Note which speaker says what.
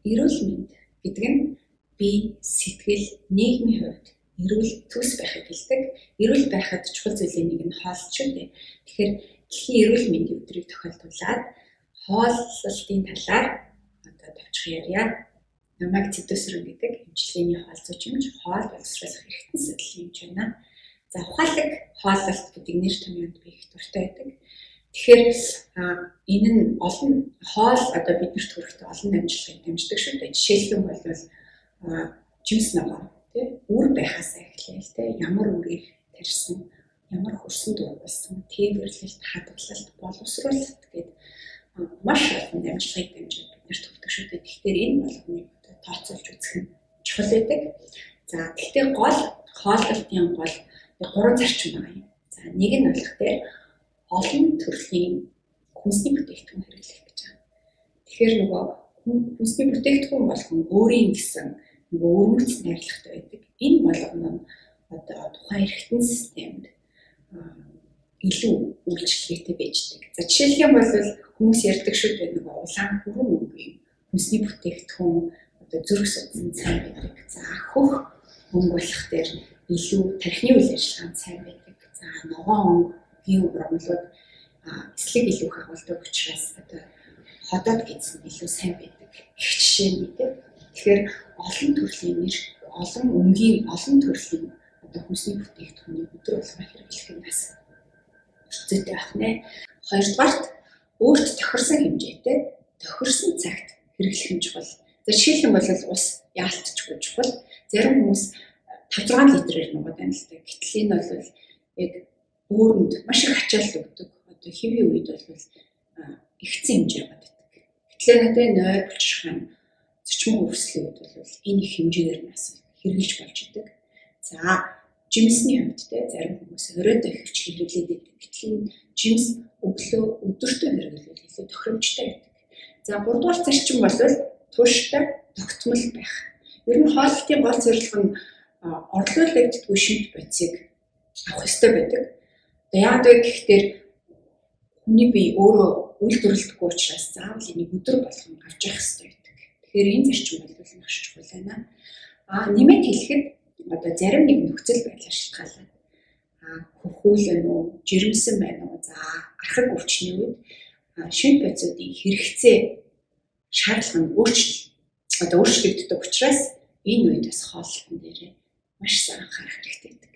Speaker 1: Эрүүл мэнд гэдэг нь бие, сэтгэл, нийгмийн хувьд эрүүл төс байхыг хэлдэг. Эрүүл байхад чухал зүйлийн нэг нь хоол шүү дээ. Тэгэхээр дэлхийн эрүүл мэндийн өдрийг тохиолдуулаад хооллолтын талаар одоо товчхон ярья. Намайг Цэдүсрэн гэдэг эмчилгээний хоол зүйчимч, хоол боловсруулах эрхтэн судлалын эмч байна. За ухаалаг хооллолт гэдэг нэр томьёонд би их дуртай байдаг. Тэгэхээр энэ нь олон хоол одоо биднэрт хүрэхдээ олон амжилтыг дамждаг шүү дээ. Жишээлх юм бол жимс ногоо тий үр байхаас эхлээл тий ямар үрийг тарьсан, ямар хөрсөн дургуулсан, тээвэрлэлт, хадгалалт, боловсруулалт гэдэг маш олон амжилтыг дамжиж биднэрт хүрдэг шүү дээ. Тэгэхээр энэ болгоныг тооцоолж үзэх нь чухал байдаг. За гэхдээ гол хооллолтын гол 3 зарчим байна. За нэг нь болох дээр олон төрлийн хүнсний бүтээгдэхүүн хэрэглэх гэж байна. Тэгэхээр нөгөө хүнсний бүтээгдэхүүн болгон өөрийн гэсэн нөгөө өрмөц найрлагатай байдаг. Энэ болгоно нь одоо тухайн эрхтэн системд илүү үйлчлэгтэй байждаг. За жишээлх юм бол хүмүүс ярьдаг шүү дээ нөгөө улаан хүрэн өнгөний хүнсний бүтээгдэхүүн одоо зүрх судасны сайн байдаг. За хөх өнгө болох дээр илүү тархины үйл ажиллагаанд сайн байдаг. За ногоон өнгөгийн ургамлууд эслэг илүү хагуулдаг учраас одоо ходоод гэсэн илүү сайн байдаг. Их жишээ нь тийм. Тэгэхээр олон төрлийн нэр, олон өнгийн, олон төрлийн одоо хүнсний бүтээгдэхүүний өдөр болгон хэрэглэх нь бас зүйтэй байх нэ. Хоёрдугаарт өөрт тохирсон хэмжээтэй тохирсон цагт хэрэглэх нь чухал. За жишээлх юм бол ус яалтчгүй чухал. Зарим хүмүүс 5-6 литрээр нугаад байна л да. Гэтэл энэ бол яг өөрөнд маш их ачаалал өгдөг. Одоо хэвийн үед бол ихсэн хэмжээ байдаг. Гэтэл надад 0 булчирхан зочмон хөвслийн үед бол энэ их хэмжээгээр нь бас хэрэгжилж болж идэг. За жимсний хувьд те зарим хүмүүс оройдоо ихвч хэрэглээд байдаг. Гэтэл жимс өглөө өдөртөө хэрэглэвэл илүү тохиромжтой байдаг. За 3 дугаар зарчим бол тууштай тогтмол байх. Ер нь хооллолтын гол зорилго нь орлуулагддаггүй шимт бодисыг авах ёстой байдаг. Одоо яагаад вэ гэхээр хүний бие өөрөө үйлдвэрлэдэггүй учраас заавал энийг өдөр болгон авч явах ёстой байдаг. Тэгэхээр энэ зарчим бол маш чухал байна. Нэмээд хэлэхэд одоо зарим нэг нөхцөл байдлаар шалтгаалаад хөхүүл байна уу, жирэмсэн байна уу, за архаг өвчний үед шимт бодисуудын хэрэгцээ шаардлага нь өөрчлөгддөг учраас энэ үед бас хооллолтын дээр маш сайн анхаарах хэрэгтэй байдаг.